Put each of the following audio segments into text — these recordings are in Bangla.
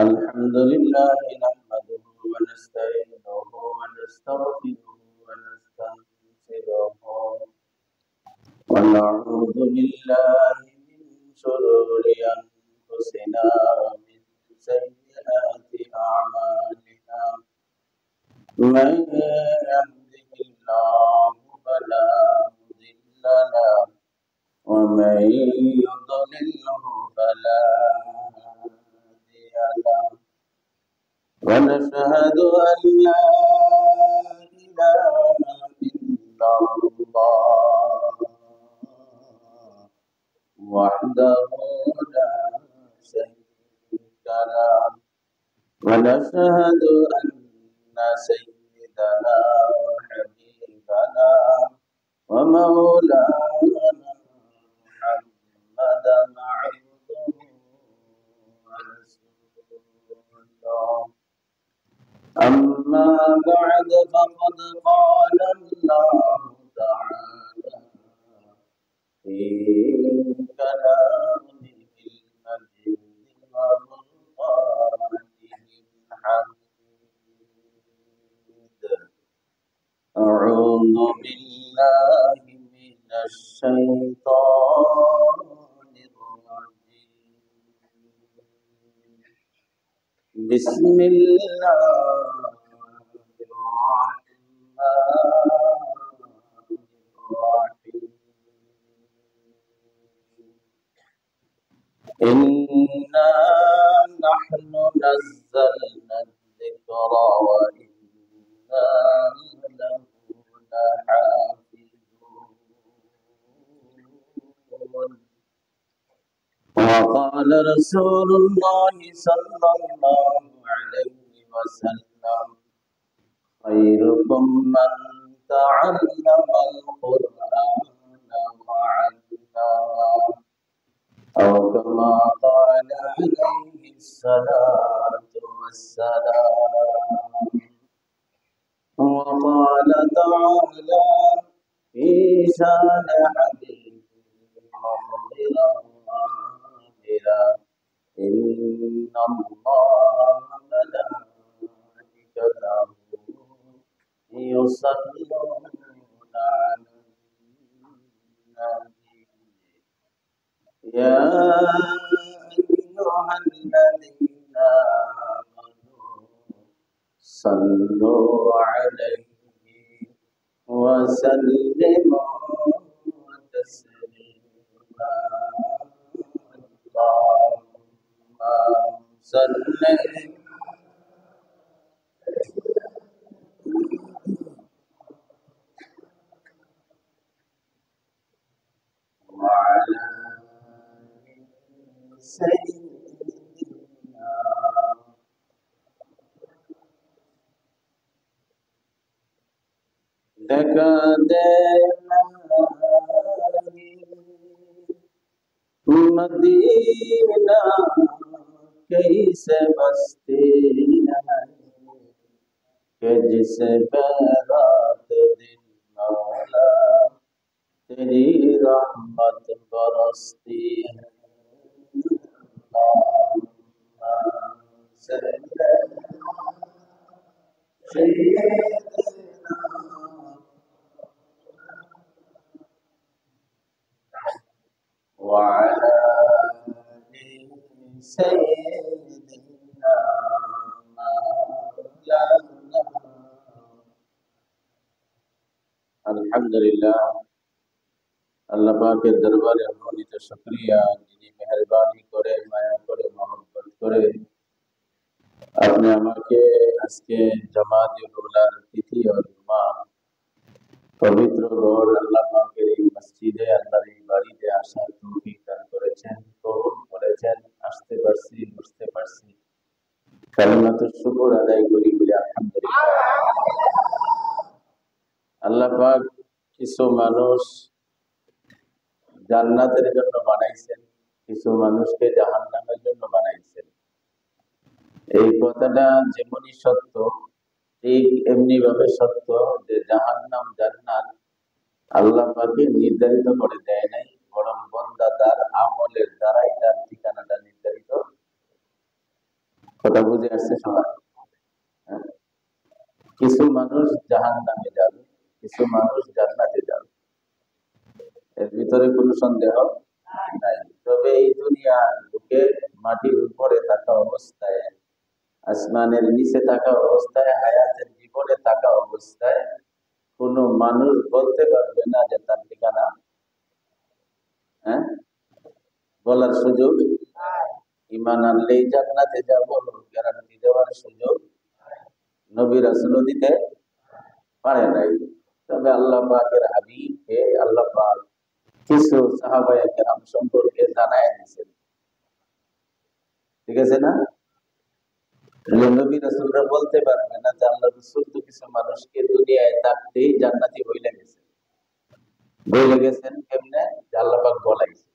الحمد لله نحمده ونستعينه ونستغفره ونستنصره ونعوذ بالله من شرور أنفسنا ومن سيئات أعمالنا من يهده الله فلا مضل له ومن يضلله فلا هادي له ونشهد أن لا إله إلا الله وحده لا شريك له ونشهد أن سيدنا وحبيبنا ومولانا محمدا عبده ورسوله أما بعد فقد قال الله تعالى في كلامه المجيد وفرقانه الحميد أعوذ بالله من الشيطان الرجيم بسم الله الرحمن الرحيم إنا نحن نزلنا الذكر وإنا له لحافظون وقال رسول الله صلى الله عليه وسلم خيركم من تعلم القرآن وعلمه أو كما قال عليه الصلاة والسلام وقال تعالى في شان حبيبه مخبرا وآمرا إن الله وملائكته يصلون على النبي يا أيها الذين آمنوا صلوا عليه وسلموا تسليما اللهم صل وعلى سيدنا لقى मदीना कैसे बसती है कि जिसे बैरात दिन मौला तेरी रहमत बरसती है وعلى سيدنا مولانا আলহামদুলিল্লাহ আল্লাহ পাকের দরবারে অগণিত শুকরিয়া যিনি মেহেরবানি করে মায়া করে মহব্বত করে আপনি আমাকে আজকে জামাতুল উলার তিথি ও জুমা পবিত্র ঘর আল্লাহ পাকের এই মসজিদে আল্লাহর এই বাড়িতে আসার তৌফিক দান করেছেন, কবুল করেছেন। আসতে পারছি, বুঝতে পারছি, কালিমাতুশ শুকর আদায় করি বলে আলহামদুলিল্লাহ। আল্লাহ পাক কিছু মানুষ জান্নাতের জন্য বানাইছেন, কিছু মানুষকে জাহান্নামের জন্য বানাইছেন। এই কথাটা যেমনই সত্য, ঠিক এমনি ভাবে সত্য যে জাহান্নাম জান্নাত আল্লাহ পাকে নির্ধারিত করে দেয় নাই, বরং বান্দা তার আমলের দ্বারাই তার ঠিকানাটা নির্ধারিত কথা বুঝে আসছে সবাই? হ্যাঁ? কিছু মানুষ জাহান্নামে যাবে, কিছু মানুষ জান্নাতে যাবে, এর ভিতরে কোনো সন্দেহ নাই। তবে এই দুনিয়ার বুকে মাটির উপরে থাকা অবস্থায়, আসমানের নিচে থাকা অবস্থায়, হায়াতের জীবনে থাকা অবস্থায় কোন মানুষ বলতে পারবে না যে তার ঠিকানা, হ্যাঁ, বলার সুযোগ। ঈমান আনলেই জান্নাতে যাব, গ্যারান্টি দেওয়ার সুযোগ নবী রাসূলও দিতে পারে নাই। তবে আল্লাহ পাকের হাবিবকে আল্লাহ পাক কিছু সাহাবায়ে কেরাম সম্পর্কে জানায় দিয়েছেন, ঠিক আছে না? নবী রাসূলরা বলতে পারবে না যে আল্লাহ রাসূল তো কিছু মানুষকে দুনিয়ায় থাকতেই জান্নাতি বলে গেছেন। বলে গেছেন কেমনে? যে আল্লাহ পাক বলাইছে,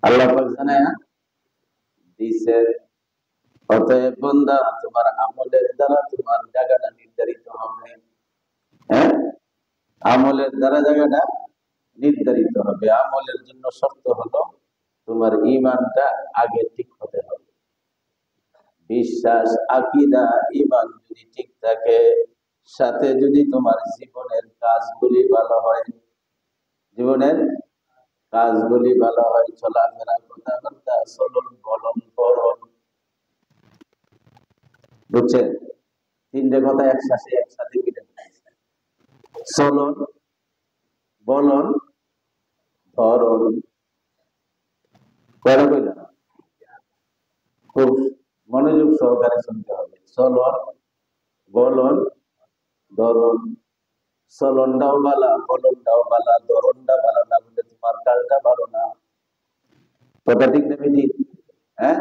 আল্লাহ পাক জানায় দিছে। অতএব বান্দা, তোমার আমলের দ্বারা তোমার জায়গাটা নির্ধারিত হবে। হ্যাঁ, আমলের দ্বারা জায়গাটা নির্ধারিত হবে। আমলের জন্য শর্ত হলো তোমার ঈমানটা আগে ঠিক হতে হবে। বিশ্বাস, আকীদা, ঈমান যদি ঠিক থাকে, সাথে যদি তোমার জীবনের কাজগুলি ভালো হয়, জীবনের কাজগুলি ভালো হয়, চলাফেরা, কথাবার্তা, চলন বলন, করণ, বুঝছেন? তিনটে কথা একসাথে মিলে চলন, বলন, ধরন। কয়টা কইলাম? খুব মনোযোগ সহকারে শুনতে হবে। চলন, বলন, ধরন। চলনটাও বালা, বলনটাও বালা, ধরনটা ভালো না বলে তোমার কাজটা ভালো না। কথা ঠিক না ঠিক? হ্যাঁ,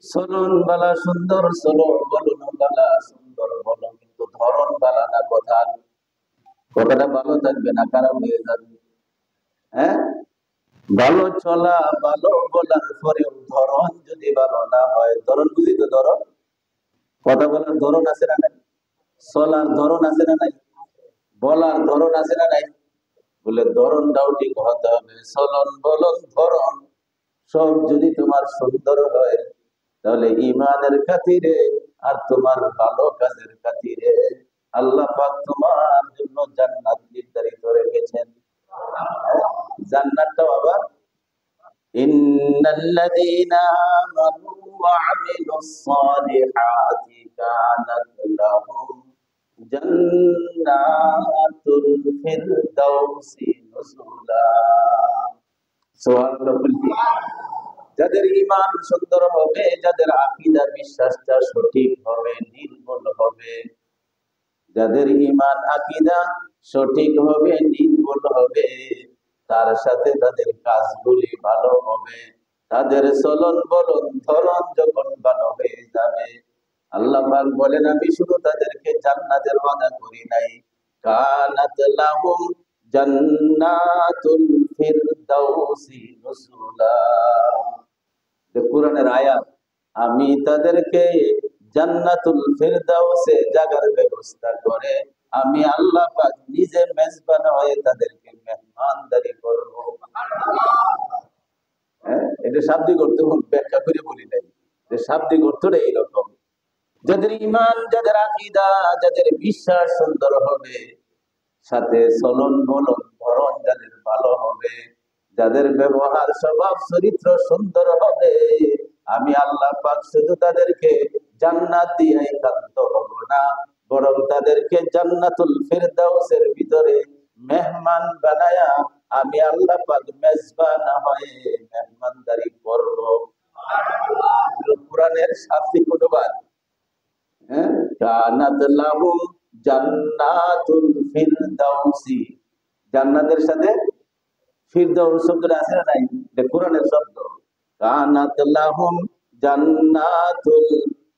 চলন বালা সুন্দর, চলন, বলন বালা সুন্দর, বলন, কিন্তু ধরন বালা না, কথাটা ভালো থাকবে না, খারাপ হয়ে যাবে। হ্যাঁ, ভালো চলা, ভালো বলার পরেও ধরন যদি ভালো না হয়, ধরন বুঝি তো, ধরন, কথা বলার ধরন আছে না নাই? চলার ধরন আছে না নাই? বলার ধরন আছে না নাই? বলে ধরনটাও ঠিক হতে হবে। চলন, বলন, ধরন সব যদি তোমার সুন্দর হয়, তাহলে ঈমানের খাতিরে আর তোমার ভালো কাজের খাতিরে আল্লাহ পাক তোমার জন্য জান্নাত নির্ধারিত রেখেছেন। জান্নাতটাও আবার ইন্নাল্লাযীনা আমানু ওয়া আমিলুস সালিহাতি কানাত লাহুম জান্নাতুল ফিরদাউসি নুজুলা। সুবহানাল্লাহ। যাদের ঈমান সুন্দর হবে, যাদের আকীদা বিশ্বাসটা সঠিক হবে, নির্মল হবে, যাদের ঈমান আকীদা সঠিক হবে, নির্মল হবে, তার সাথে তাদের কাজগুলি ভালো হবে, তাদের চলন বলন ধরন যখন ভালো হয়ে যাবে, আল্লাহ পাক বলেন আমি শুধু তাদেরকে জান্নাতের ওয়াদা করি নাই, কানাত লাহুম জান্নাতুল ফিরদাউসি নুজুলা। কোরআনের আয়াত, আমি তাদেরকে জান্নাতুল ফিরদাউসে জায়গার ব্যবস্থা করে আমি আল্লাহ পাক নিজে মেজবান হয়ে তাদেরকে মেহমানদারি করব। হ্যাঁ, এটা শাব্দিক অর্থ ব্যাখ্যা করে বলি নাই, যে শাব্দিক অর্থটা এইরকম। যাদের ঈমান, যাদের আকীদা, যাদের বিশ্বাস সুন্দর হবে, সাথে চলন বলন ধরন যাদের ভালো হবে, যাদের ব্যবহার স্বভাব চরিত্র সুন্দর হবে, আমি আল্লাহ পাক শুধু তাদেরকে জান্নাত দিয়ে ক্ষান্ত হব না, বরং তাদেরকে জান্নাতুল ফিরদাউসের ভিতরে মেহমান বানায়া আমি আল্লাহ পাক মেজবান হয়ে মেহমানদারি করব। কোরআনের শাব্দিক অনুবাদ। হ্যাঁ, কানাত লাহুম জান্নাতুল ফিরদাউসি, জান্নাতের সাথে ফিরদাউস শব্দটা আছে না নাই? এটা কোরআনের শব্দ। কানাত লাহুম জান্নাতুল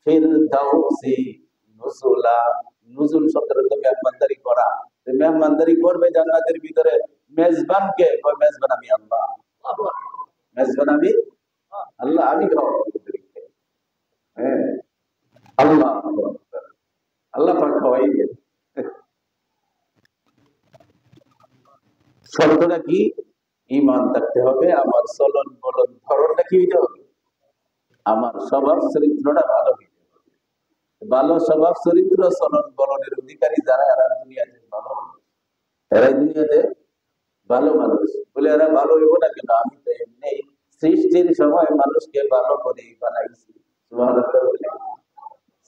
ফিরদাউসি নুজুলা। নুজুল শব্দের অর্থ মেহমানদারি করা। মেহমানদারি করবে জান্নাতের ভিতরে মেজবান কে? কয় মেজবান আমি আল্লাহ। মেজবান আমি আল্লাহ, আমি খাওয়াবো তাদেরকে। হ্যাঁ, আল্লাহ আল্লাহ পাক খাওয়াইবেন। শর্তটা কি? ঈমান থাকতে হবে, আমার চলন বলন ধরনটা কি হইতে হবে? আমার স্বভাব চরিত্রটা ভালো হইতে হবে। ভালো স্বভাব চরিত্র চলন বলনের অধিকারী যারা, এরা দুনিয়াতে ভালো, এরাই দুনিয়াতে ভালো মানুষ। বলে এরা ভালো হইব না কেন? আমি তো এমনি সৃষ্টির সময় মানুষকে ভালো করে বানাইছি। সুবহানাল্লাহ বলে।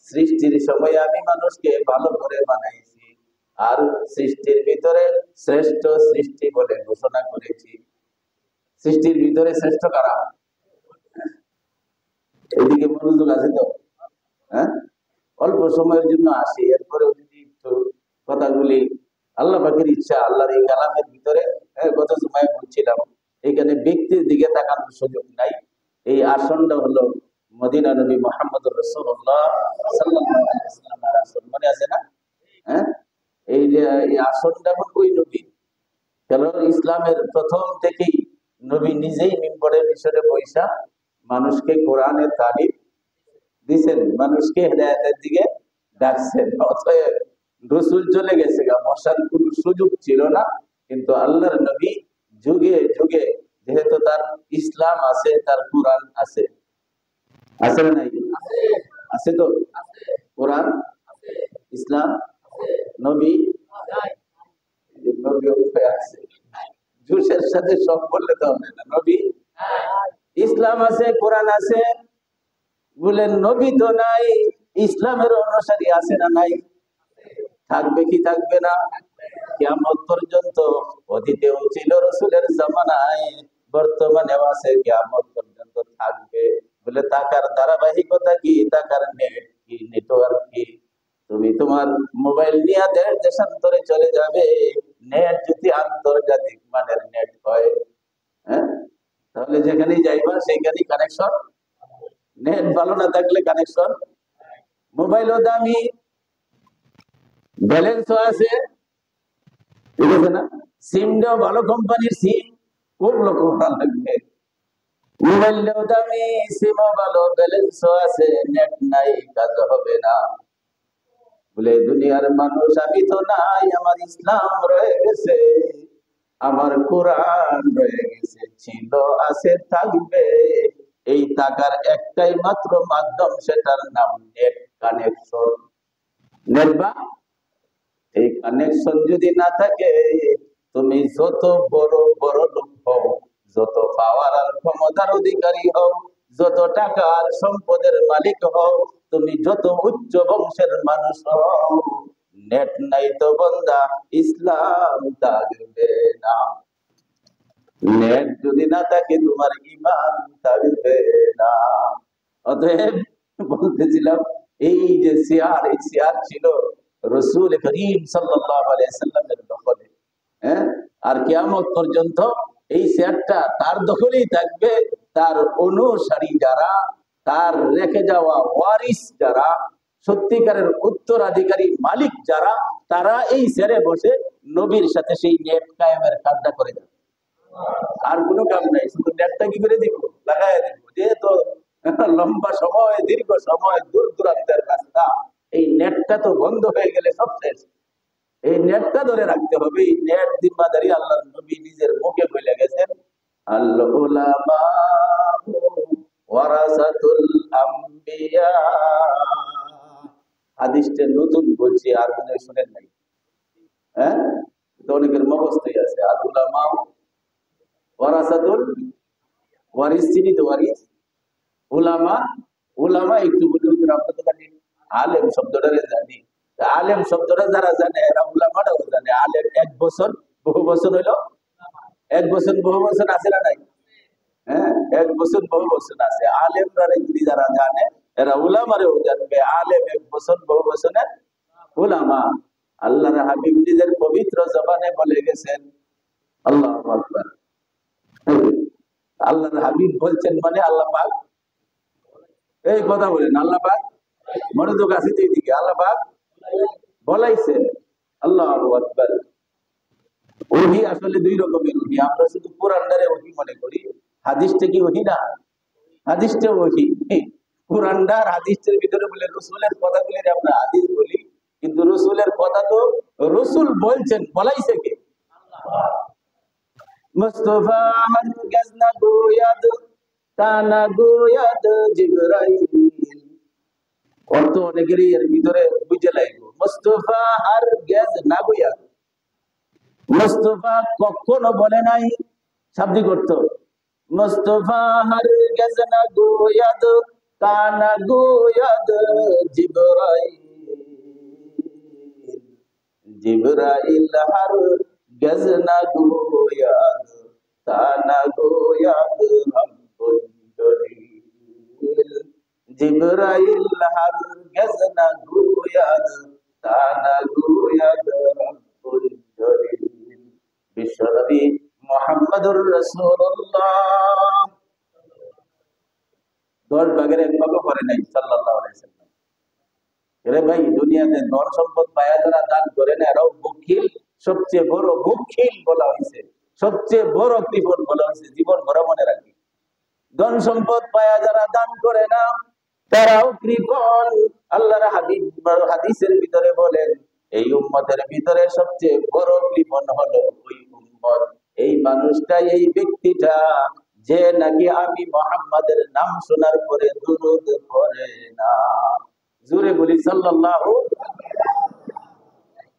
সৃষ্টির সময় আমি মানুষকে ভালো করে বানাইছি, আর সৃষ্টির ভিতরে শ্রেষ্ঠ সৃষ্টি বলে ঘোষণা করেছি। সৃষ্টির ভিতরে শ্রেষ্ঠ কারা? এদিকে মনোযোগ আছে তো? হ্যাঁ, অল্প সময়ের জন্য আসি, এরপরে যদি একটু কথাগুলি আল্লাহ পাকের ইচ্ছা, আল্লাহর এই কালামের ভিতরে গত সময় বলছিলাম, এখানে ব্যক্তির দিকে তাকানোর সুযোগ নাই। এই আসনটা হলো মদিনা নবী মুহাম্মদুর রাসূলুল্লাহ সাল্লাল্লাহু আলাইহি ওয়াসাল্লামের আসন, মনে আছে না? হ্যাঁ, এই যে এই আসনটা ওই নবী, কারণ ইসলামের প্রথম থেকেই নবী নিজেই মিম্বরের বিষয়ে বৈশা মানুষকে কোরআনের তালিম দিচ্ছেন, মানুষকে হেদায়েতের দিকে ডাকছেন। অতএব রসুল চলে গেছে, বসার কোন সুযোগ ছিল না, কিন্তু আল্লাহর নবী যুগে যুগে যেহেতু তার ইসলাম আছে, তার কোরআন আছে, আছে না নাই? আছে তো, কোরআন, ইসলাম, নবী, নবী আছে। জোশের সাথে সব বললে তো হবে না। নবী, ইসলাম আছে, কোরআন আছে, বলেন নবী তো নাই, ইসলামের অনুসারী আছে না নাই? থাকবে কি থাকবে না? কিয়ামত পর্যন্ত। অতীতেও ছিল রসুলের জামানায়, বর্তমানেও আছে, কিয়ামত পর্যন্ত থাকবে। বলে টাকার ধারাবাহিকতা কি? টাকার নেট কি, নেটওয়ার্ক কি? তুমি তোমার মোবাইল নিয়ে দেশ দেশান্তরে চলে যাবে, নেট যদি আন্তর্জাতিক মানের নেট হয়, হ্যাঁ, তাহলে যেখানেই যাইবা সেখানেই কানেকশন। নেট ভালো না থাকলে কানেকশন। মোবাইলও দামি, ব্যালেন্সও আছে, ঠিক আছে না? সিমটাও ভালো কোম্পানির সিম, খুব লোক ভালো লাগবে। মোবাইলটাও দামি, সিমও ভালো, ব্যালেন্সও আছে, নেট নাই, কাজ হবে না। বলে দুনিয়ার মানুষ আমি তো নাই, আমার ইসলাম রয়ে গেছে, আমার কোরআন রয়ে গেছে, ছিল, আছে, থাকবে। এই টাকার একটাই মাত্র মাধ্যম, সেটার নাম নেট কানেকশন। নেট বা এই কানেকশন যদি না থাকে, তুমি যত বড় বড় লোক হও, যত পাওয়ার আর ক্ষমতার অধিকারী হও, যত টাকা আর সম্পদের মালিক হও, তুমি যত উচ্চ বংশের মানুষ হও, নেট নাই তো বন্দা ইসলাম থাকবে না। নেট যদি না থাকে তোমার ঈমান থাকবে না। অতএব বলতেছিলাম, এই যে চেয়ার, এই চেয়ার ছিল রাসূল করিম সাল্লাল্লাহু আলাইহি সাল্লামের দখলে, হ্যাঁ, আর কিয়ামত পর্যন্ত এই চেয়ারটা তার দখলেই থাকবে। তার অনুসারী যারা, তার রেখে যাওয়া ওয়ারিস যারা, সত্যিকারের উত্তরাধিকারী মালিক যারা, তারা এই চেয়ারে বসে নবীর সাথে সেই নেট কায়েমের কাজটা করে যাবে। আর কোনো কাম নাই, শুধু নেটটা কি করে দিব, লাগাই দিব। যেহেতু লম্বা সময়, দীর্ঘ সময়, দূর দূরান্তের রাস্তা, এই নেটটা তো বন্ধ হয়ে গেলে সব শেষ। এই নেটটা ধরে রাখতে হবে। এই নেট জিম্মাদারি আল্লাহর নবী নিজের মুখে বলে গেছেন, আল উলামা ওয়ারাসাতুল আম্বিয়া। হাদিসটা নতুন বলছি, আর মনে শুনেন নাই? হ্যাঁ, তো অনেকের মুখস্থই আছে। আল উলামা ওয়ারাসাতুল, ওয়ারিস চিনি তো? ওয়ারিস, উলামা, উলামা একটু বলুন আপনার তো জানি। আলেম শব্দটা জানি, আলেম শব্দটা যারা জানে এরা উলামাটাও জানে। আলেম এক বছর বহু বছর হইলো, এক বছর বহু বছর আছে না নাই? হ্যাঁ, এক বছর বহু বছর আছে। আলেমরা যদি যারা জানে, এরা উলামারেও জানবে। আলেম এক বছর বহু বছরের উলামা। আল্লাহর হাবিব নিজের পবিত্র জবানে বলে গেছেন, আল্লাহু আকবার। আল্লাহর হাবিব বলছেন মানে আল্লাহ পাক এই কথা বলেন, আল্লাহ পাক মনোযোগ আছে তো এইদিকে, আল্লাহ পাক বলাইছেন। আল্লাহু আকবার। ওহী আসলে দুই রকমের ওহী। আমরা শুধু কোরআনটারে ওহী মনে করি, হাদিসটা কি ওহী না? হাদিসটা ওহী। কোরআনটা আর হাদিসের ভিতরে বলে রাসূলের কথাগুলি আমরা হাদিস বলি, কিন্তু রাসূলের কথা তো রাসূল বলছেন, বলাইছে কে? আল্লাহ। মুস্তাফা হরগজ না গোয়াদ কানা গোয়াদ জিবরাইল। অর্থ অনেকেরই এর ভিতরে বুঝে লাগবে। মুস্তাফা আর গেজ না গোয়াদ। মুস্তাফা কখনো বলে নাই, শাব্দিক অর্থ মুস্তাফা আর গেজ না গোয়াদ কানা গোয়াদ জিবরাইল। জিবরাইল হার গজনা গোয়াদ তানা গোয়াদ রব্বুল জলিল। জিবরাইল হার গজনা গোয়াদ তানা গোয়াদ রব্বুল জলিল। বিশ্বনবী মুহাম্মদুর রাসূলুল্লাহ 10 ভাগের 1 ভাগও করে নাই সাল্লাল্লাহু আলাইহি ওয়াসাল্লাম। রে ভাই, দুনিয়াতে ধন সম্পদ পায়া যারা দান করে না, এরাও বখিল, সবচেয়ে বড় বখিল বলা হয়েছে, সবচেয়ে বড় কৃপণ বলা হয়েছে। জীবন ভর মনে রাখি, ধন সম্পদ পায়া যারা দান করে না, তারাও কৃপণ। আল্লাহর হাবিব হাদিসের ভিতরে বলেন, এই উম্মতের ভিতরে সবচেয়ে বড় কৃপণ হলো ওই উম্মত, এই মানুষটা, এই ব্যক্তিটা যে নাকি আমি মুহাম্মাদের নাম শোনার পরে দুরূদ পড়ে না। জোরে বলি সাল্লাল্লাহু।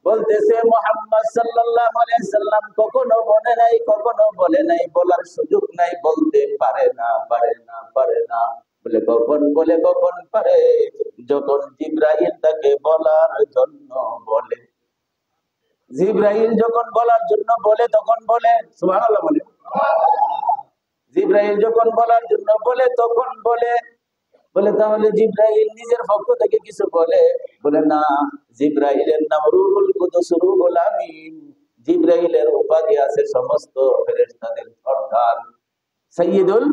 বলতেছে মুহাম্মদ সাল্লাল্লাহু আলাইহি সাল্লাম কখনো বলে নাই, কখনো বলে নাই, বলার সুযোগ নাই, বলতে পারে না, পারে না, পারে না। বলে কখন বলে, কখন পারে? যখন জিবরাইল তাকে বলার জন্য বলে। জিবরাইল যখন বলার জন্য বলে তখন বলে। সুবহানাল্লাহ বলে। জিবরাইল যখন বলার জন্য বলে তখন বলে। বলে তাহলে জিবরাইল নিজের পক্ষ থেকে কিছু বলে? বলে না, জিবরাইলের নাম রুহুল কুদুস, রুহুল আমিন। জিবরাইলের উপাধি আছে সমস্ত ফেরেশতাদের সর্দার, সাইয়্যিদুল।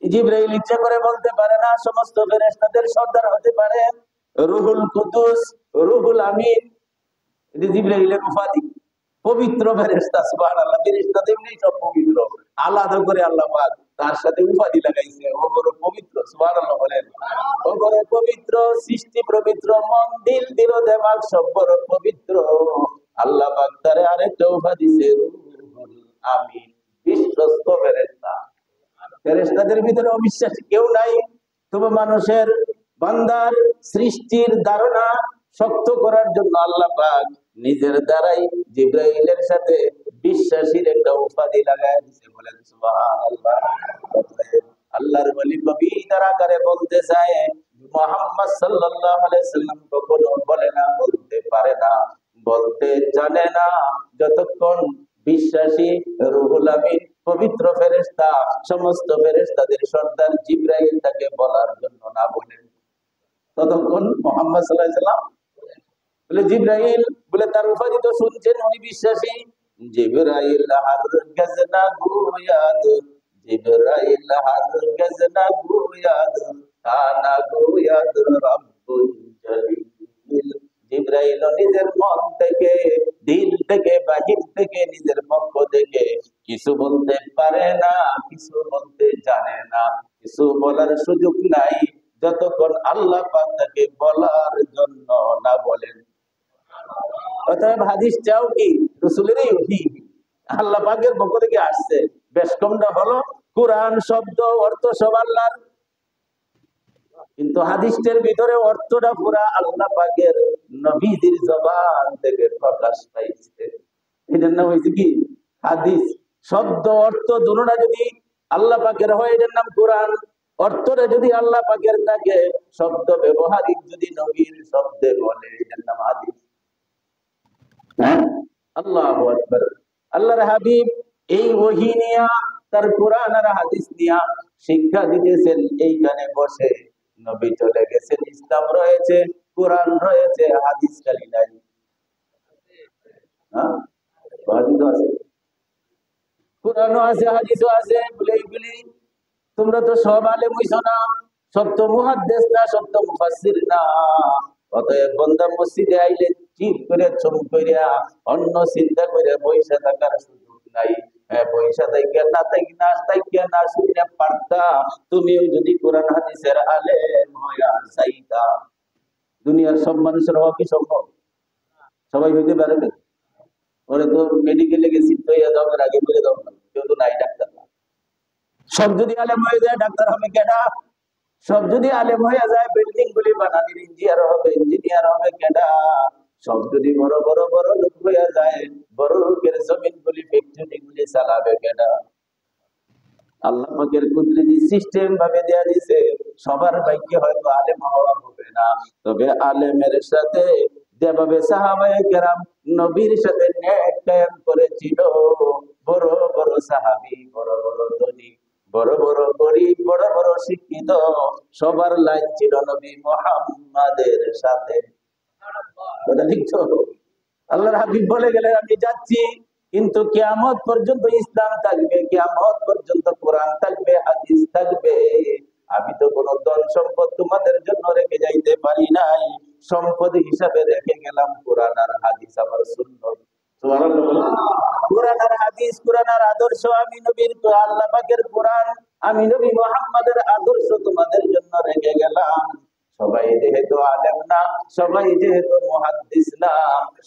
জিবরাইল ইচ্ছা করে বলতে পারে না, সমস্ত ফেরেশতাদের সর্দার হতে পারে। রুহুল কুদুস, রুহুল আমিন, এটা জিবরাইলের উপাধি। পবিত্র ফেরেশতা, সুবহানাল্লাহ। ফেরেশতা এমনি সব পবিত্র, আলাদা করে আল্লাহ পাক তার সাথে উপাধি লাগাইছে, ও বড় পবিত্র। সুবহানাল্লাহ বলেন। ও বড় পবিত্র, সৃষ্টি পবিত্র, মন দিল দিল দেমাগ সব বড় পবিত্র। আল্লাহ পাক তারে আরেকটা উপাধি দিয়েছে, রুহুল আমিন, বিশ্বস্ত ফেরেশতা। ফেরেশতাদের ভিতরে অবিশ্বাসী কেউ নাই। তবে মানুষের বান্দার সৃষ্টির ধারণা শক্ত করার জন্য আল্লাহ পাক নিজের দ্বারাই জিবরাইলের সাথে বিশ্বাসীর একটা উপাধি লাগায় দিয়েছে। বলেন সুবহানাল্লাহ। আল্লাহর ওলি কবিতার আকারে বলতে চায়, মুহাম্মদ সাল্লাল্লাহু আলাইহি সাল্লাম কখনো বলে না, বলতে পারে না, বলতে জানে না, যতক্ষণ বিশ্বাসী রুহুল আমিন, পবিত্র ফেরেশতা, সমস্ত ফেরেশতাদের সর্দার জিবরাইল তাকে বলার জন্য না বলেন, ততক্ষণ মুহাম্মদ সাল্লাল্লাহু আলাইহি সাল্লাম বলে। জিবরাইল বলে তার উপাধি তো শুনছেন, উনি বিশ্বাসী। জিবরাইল হারগিজ না গোয়াদ, জিবরাইল হারগিজ না গোয়াদ, কানা গোয়াদ রব্বুল জলিল। জিবরাইল নিজের মন থেকে, দিল থেকে, বাহির থেকে, নিজের পক্ষ থেকে কিছু বলতে পারে না, কিছু বলতে জানে না, কিছু বলার সুযোগ নাই, যতক্ষণ আল্লাহ পাক তাকে বলার জন্য না বলেন। অতএব হাদিসটাও কি রাসূলেরই ওহী, আল্লাহ পাকের পক্ষ থেকে আসছে। বেশ কমটা হলো কোরআন শব্দ অর্থ সব আল্লাহর, কিন্তু হাদিসের ভিতরে অর্থটা পুরা আল্লাহ পাকের নবীজির জবান থেকে প্রকাশ পাইছে। এটার নাম হয়েছে কি হাদিস। শব্দ অর্থ দুটোটা যদি আল্লাহ পাকের হয়, এটার নাম কোরআন। অর্থটা যদি আল্লাহ পাকের থাকে, শব্দ ব্যবহারিক যদি নবীর শব্দে বলে, এটার নাম হাদিস। হ্যাঁ, আল্লাহু আকবার। আল্লাহর হাবিব এই ওহী নিয়া, তার কোরআন আর হাদিস নিয়া শিক্ষা দিতেছেন এইখানে বসে। নবী চলে গেছেন, ইসলাম রয়েছে, কোরআন রয়েছে, হাদিস খালি নাই। হ্যাঁ, হাদিসও আছে, কোরআনও আছে, হাদিসও আছে। বলে এইগুলি তোমরা তো সব আলেম হইছো না, সব তো মুহাদ্দিস না, সব তো মুফাসসির না। অতএব বান্দা মসজিদে আইলে ঠিক করে চুপ কইরা অন্য চিন্তা করে পয়সা থাকার সুযোগ নাই। পয়সা থেকে না থেকে না শুনে পারতা, তুমিও যদি কোরআন হাদিসের আলেম হইয়া যাইতা। দুনিয়ার সব মানুষের হওয়া কি সম্ভব? সবাই হইতে পারে না। ওরা তো মেডিকেলে গেছি তো আগে বলে দাও না, কেউ তো নাই ডাক্তার না। সব যদি আলেম হয়ে যায় ডাক্তার হবে কেডা? সব যদি আলেম হয়ে যায় বিল্ডিং গুলি বানানোর ইঞ্জিনিয়ার হবে কেডা? সব যদি বড় বড় বড় লোক হয়ে যায় বড় লোকের জমিন গুলি ফ্যাক্টরি গুলি চালাবে কেডা? আল্লাহ পাকের কুদরতি সিস্টেম ভাবে দেয়া দিয়েছে সবার ভাগ্যে হয়তো আলেম হওয়া হবে না, তবে আলেমের সাথে যেভাবে সাহাবায়ে কেরাম নবীর সাথে নেক কায়েম করেছিল, বড় বড় সাহাবী, বড় বড় ধনী, বড় বড় গরিব, বড় বড় শিক্ষিত, সবার লাইন ছিল নবী মুহাম্মাদের সাথে। কথা ঠিক তো? আল্লাহর হাবিব বলে গেলেন আমি যাচ্ছি, কিন্তু কিয়ামত পর্যন্ত ইসলাম থাকবে, কিয়ামত পর্যন্ত কোরআন থাকবে, হাদিস থাকবে। আমি তো কোনো ধন সম্পদ তোমাদের জন্য রেখে যাইতে পারি নাই, সম্পদ হিসাবে রেখে গেলাম কোরআন আর হাদিস, আমার সুন্নাত। সুবহানাল্লাহ। কোরআন আর হাদিস, কোরআন আর আদর্শ, আমি নবীর আল্লাহ পাকের কোরআন, আমি নবী মুহাম্মাদের আদর্শ তোমাদের জন্য রেখে গেলাম। সবাই যেহেতু আলেম না, সবাই যেহেতু মুহাদ্দিস না,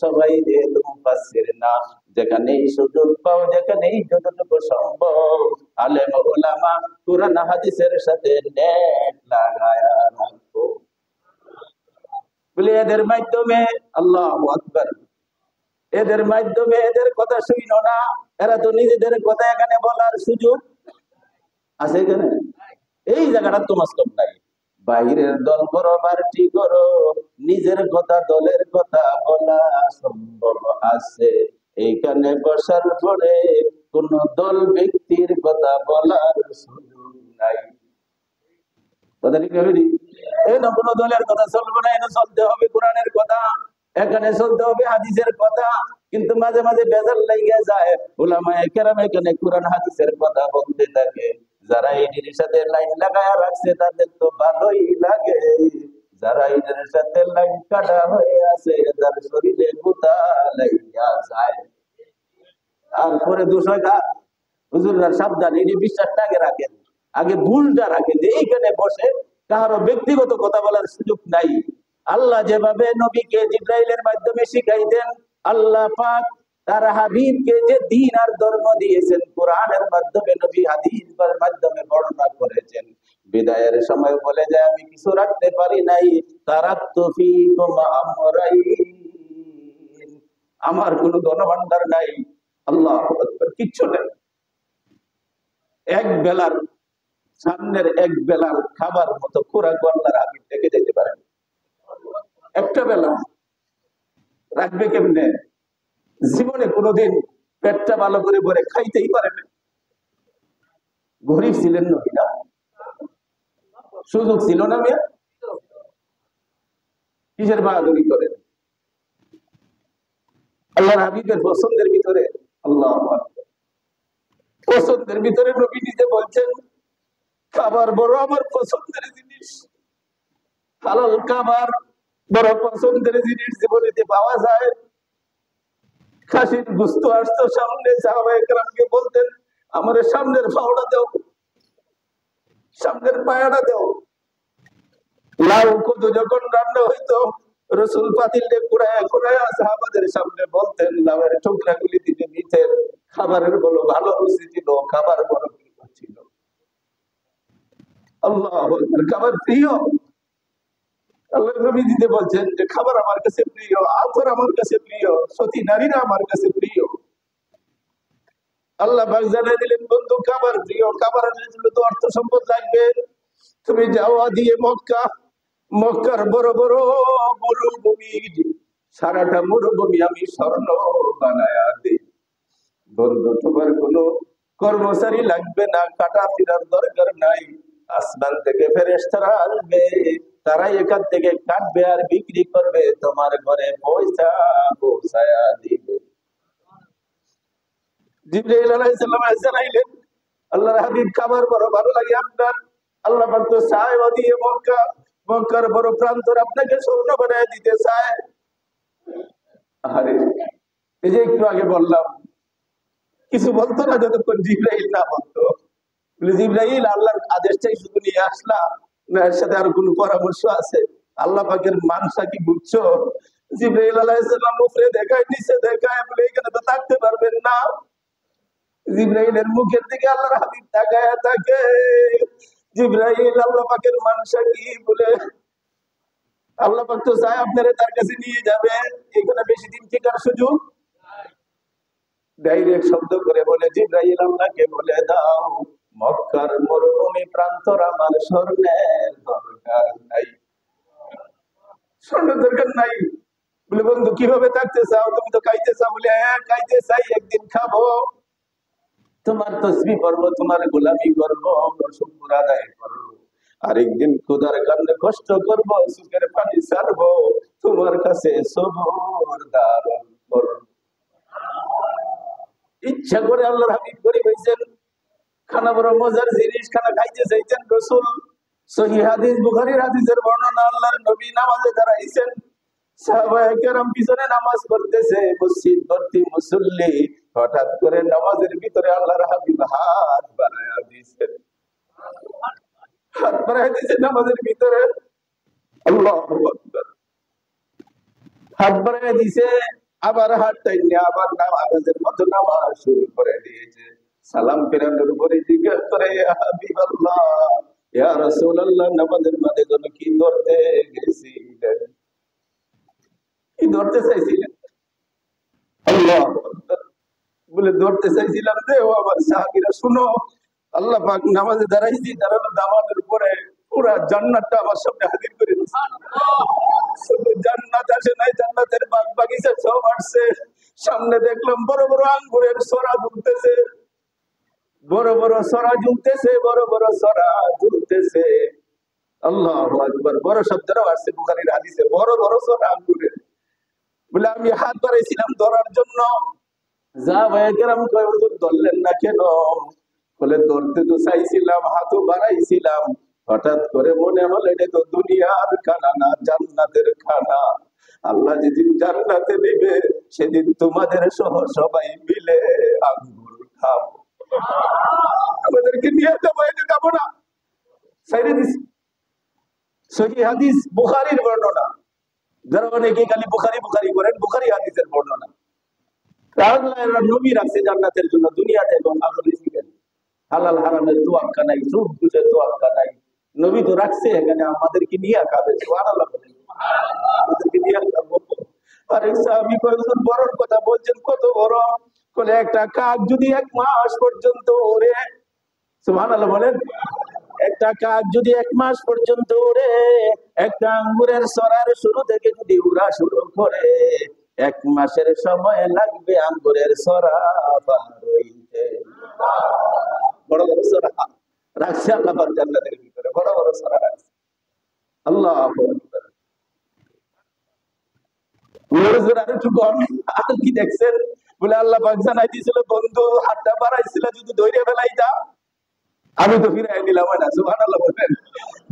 সবাই যেহেতু মুফাসসির না, যেখানেই সুযোগ পাও, যেখানেই যতটুকু সম্ভব আলেম ওলামা কোরআন হাদিসের সাথে নেট লাগায়া রাখো। বলে এদের মাধ্যমে আল্লাহু আকবার, এদের মাধ্যমে এদের কথা শুনো না, এরা তো নিজেদের কথা এখানে বলার সুযোগ আছে এখানে? এই জায়গাটা তো মাস্টার নাই। বাইরের দল করো, পার্টি করো, নিজের কথা দলের কথা বলা সম্ভব আছে। এইখানে বসার পরে কোন দল ব্যক্তির কথা বলার সুযোগ নাই। কথা ঠিক হবে? এই না, কোন দলের কথা চলবে না, এনে চলতে হবে কোরআনের কথা, এখানে চলতে হবে হাদিসের কথা। কিন্তু মাঝে মাঝে বেজার লেগে যায়, উলামায়ে কেরাম এখানে কোরআন হাদিসের কথা বলতে থাকে, যারা এটির সাথে লাইন লাগায়া রাখছে তাদের তো ভালোই লাগে, যারা এটির সাথে লাইন কাটা হয়ে আছে তার শরীরে গুতা লাইয়া যায়। তারপরে দুশোটা হুজুররা সাবধান, এটি বিশ্বাসটা আগে রাখেন, আগে ভুলটা রাখেন যে এইখানে বসে কারো ব্যক্তিগত কথা বলার সুযোগ নাই। আল্লাহ যেভাবে নবীকে জিবরাইলের মাধ্যমে শিখাইতেন, আল্লাহ পাক তার হাবিবকে যে দ্বীন আর ধর্ম দিয়েছেন কোরআনের মাধ্যমে, নবী হাদিসের মাধ্যমে বর্ণনা করেছেন। বিদায়ের সময় বলে যায় আমি কিছু রাখতে পারি নাই, তারাক্তু ফীকুম আমরাইন, আমার কোনো ধনভাণ্ডার নাই, আল্লাহু আকবার, কিচ্ছু নাই। এক বেলার, সামনের এক বেলার খাবার মতো খোরাক আল্লাহর হাবিব রেখে যেতে পারেন। একটা বেলা রাখবে কেমনে? জীবনে কোনোদিন পেটটা ভালো করে ভরে খাইতেই পারে না। গরিব ছিলেন নবী না? সুযোগ ছিল না মেয়ে? কিসের বাহাদুরি করেন? আল্লাহর হাবিবের পছন্দের ভিতরে, আল্লাহ পছন্দের ভিতরে নবী নিজে বলছেন খাবার বড় আমার পছন্দের জিনিস, হালাল খাবার বড় পছন্দের জিনিস জীবনেতে পাওয়া যায়। খাসির গোশত আসতো সামনে, সাহাবায়ে কেরামকে বলতেন আমার সামনের পাওটা দাও, সামনের পায়াটা দাও। লাউ কত যখন রান্না হইতো রসুল পাতিলে কুড়ায় কুড়ায় সাহাবাদের সামনে বলতেন, লাউয়ের টুকরা গুলি দিতে দিতেন। খাবারের বড় ভালো রুচি ছিল, খাবার বড় প্রিয় ছিল। আল্লাহু আকবার, খাবার প্রিয়। আল্লাহর নবী দিতে বলছেন যে খাবার আমার কাছে প্রিয়, আতর আমার কাছে প্রিয়, সতী নারীরা আমার কাছে প্রিয়। আল্লাহ পাক জানাই দিলেন বন্ধু খাবার প্রিয়, খাবারের জন্য তো অর্থ সম্পদ লাগবে। তুমি যাওয়া দিয়ে মক্কা, মক্কার বড় বড় মরুভূমি, সারাটা মরুভূমি আমি স্বর্ণ বানায়া দিই। বন্ধু তোমার কোনো কর্মচারী লাগবে না, কাটা ফিরার দরকার নাই, আসমান থেকে ফেরেশতারা আসবে, তারাই এখান থেকে কাটবে আর বিক্রি করবে, তোমার ঘরে পয়সা পৌঁছায়া দিবে। জিবরাইল আলাইহিস সালাম জানাইলেন আল্লাহর হাবিব খাবার বড় ভালো লাগে আপনার, আল্লাহ পাক তো চায় দিয়ে মক্কা, মক্কার বড় প্রান্তর আপনাকে স্বর্ণ বানায় দিতে চায়। আরে এই যে একটু আগে বললাম, কিছু বলতো না যতক্ষণ জিবরাইল না বলতো। জিবরাইল আল্লাহর আদেশটাই শুধু নিয়ে আসলাম, না এর সাথে আর কোনো পরামর্শ আছে? আল্লাহ পাকের মানসা কি বুঝছো? জিবরাইল আলাইহিস সালাম উপরে দেখায় নিচে দেখায়, বলে এখানে তো থাকতে পারবেন না, জিবরাইলের মুখের দিকে আল্লাহর হাবিব তাকায়া থাকে। জিবরাইল আল্লাহ পাকের মানসা কি বলে, আল্লাহ পাক তো চায় আপনারা তার কাছে নিয়ে যাবে, এখানে বেশি দিন থাকার সুযোগ। ডাইরেক্ট শব্দ করে বলে, জিবরাইল আল্লাহকে বলে দাও মক্কার মরুভূমি প্রান্তর আমার স্বর্ণের দরকার নাই, স্বর্ণের দরকার নাই। বলে, বন্ধু কিভাবে থাকতে চাও, তুমি তো খাইতে চাও। বলে, হ্যাঁ খাইতে চাই, একদিন খাবো, তোমার তসবিহ করবো, তোমার গোলামি করবো, শুকর আদায় করবো, আরেকদিন খোদার কারণে কষ্ট করবো, সুখের পানি ছাড়বো, তোমার কাছে সবর ধারণ করবো। ইচ্ছা করে আল্লাহর হাবিব করে হয়েছেন, খানা বড় মজার জিনিস, খানা খাইতে চাইছেন রসুল। সহিহ হাদিস, বুখারীর হাদিসের বর্ণনা, আল্লাহর নবী নামাজে দাঁড়াইছেন, সাহাবায়ে কেরাম পিছনে নামাজ পড়তেছে, মসজিদ ভর্তি মুসল্লি। হঠাৎ করে নামাজের ভিতরে আল্লাহর হাবিব হাত বাড়ায়া দিয়েছেন, হাত বাড়ায়া দিয়েছে নামাজের ভিতরে। আল্লাহু আকবার, হাত বাড়ায়া দিয়েছে, আবার হাত টাইনে আবার নামাজের মতো নামাজ শুরু করে দিয়েছে। সালাম ফেরানোর পরে জিজ্ঞেস করে, ইয়া হাবিবাল্লাহ, ইয়া রাসূলুল্লাহ, নামাজের মাঝে যেন কি ধরতে গেছিলেন, কি ধরতে চাইছিলেন? আল্লাহু আকবার, বলে ধরতে চাইছিলাম যে, ও আমার সাহাবীরা শুনো, আল্লাহ পাক নামাজে দাঁড়াইছি, দাঁড়ানো দামানের পরে পুরা জান্নাতটা আমার সামনে হাজির করে দিয়েছে। শুধু জান্নাত আসে নাই, জান্নাতের বাগ বাগিচা সব আসছে। সামনে দেখলাম বড় বড় আঙ্গুরের সরা ঝুলতেছে, বড় বড় সরা ঝুলতেছে, বড় বড় সরা ঝুলতেছে। আল্লাহু আকবার, বড় শব্দটাও আসছে বুখারীর হাদিসে, বড় বড় সরা আঙ্গুরের। বলে, আমি হাত বাড়াইছিলাম ধরার জন্য। সাহাবায়ে কেরাম কয়, হুজুর ধরলেন না কেন? বলে, ধরতে তো চাইছিলাম, হাতও বাড়াইছিলাম, হঠাৎ করে মনে হলো এটা তো দুনিয়ার খানা না, জান্নাতের খানা। আল্লাহ যেদিন জান্নাতে দিবে, সেদিন তোমাদের সহ সবাই মিলে আঙ্গুর খাবো, আমাদেরকে নিয়ে যাবো, এটা খাবো না, ছাইড়ে দিছি। সহিহ হাদিস, বুখারীর বর্ণনা। যারা অনেকে খালি বুখারী বুখারী করেন, বুখারী হাদিসের বর্ণনা। নবী রাখছে জান্নাতের জন্য, দুনিয়াতে এবং আখেরাতে শিখেন। হালাল হারামের তোয়াক্কা নাই, সুদ ঘুষের তোয়াক্কা নাই, নবী তো রাখছে এখানে আমাদেরকে নিয়ে খাবে। সুবহানাল্লাহ, আমাদেরকে নিয়ে খাবো। আরে সাহাবী কয়েকজন বড়র কথা বলছেন, কত বড়? বলে, একটা কাক যদি 1 মাস পর্যন্ত ওড়ে, সুবহানাল্লাহ বলেন, একটা কাক যদি 1 মাস পর্যন্ত ওড়ে, একটা আঙ্গুরের সরার শুরু থেকে যদি উড়া শুরু করে, 1 মাসের সময় লাগবে আঙ্গুরের সরা পার হইতে। বড় বড় সরা রাখছে আল্লাহ পাক জান্নাতের ভিতরে, বড় বড় সরা রাখছে। আল্লাহু আকবার। আর একটু কম, আর কি দেখছেন? বলে, আল্লাহ পাক জানাই দিয়েছিল, বন্ধু হাতটা বাড়াইছিল, যদি ধৈর্য ফেলাইতা আমি তো ফিরাই নিলাম না। সুবহানাল্লাহ বলেন,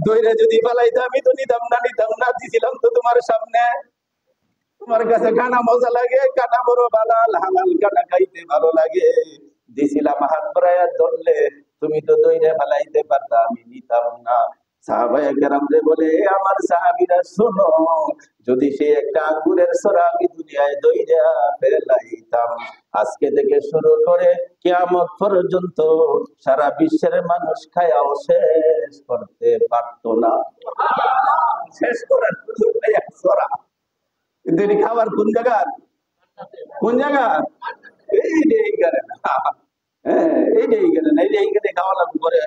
ধৈর্য যদি ফেলাইতা আমি তো নিতাম না, দিছিলাম তো তোমার সামনে। তোমার কাছে কানা মজা লাগে, কানা বড় বালাল, হালাল কানা খাইতে ভালো লাগে, দিছিলাম হাত বাড়ায়া ধরলে, তুমি তো দইরে ফেলাইতে পারতা, আমি নিতাম না। সাহাবায়ে কেরামরে বলে, আমার সাহাবীরা শোনো, যদি সে একটা আঙ্গুরের সরা আমি দুনিয়ায় দইরা ফেলাইতাম, আজকে থেকে শুরু করে কিয়ামত পর্যন্ত সারা বিশ্বের মানুষ খায়াও শেষ করতে পারতো না। শেষ করার এক সরা, কিন্তু এটি খাবার কোন জায়গা, কোন জায়গা? এইখানে না, হ্যাঁ এইখানে না, এইখানে খাওয়া লাগবে। করে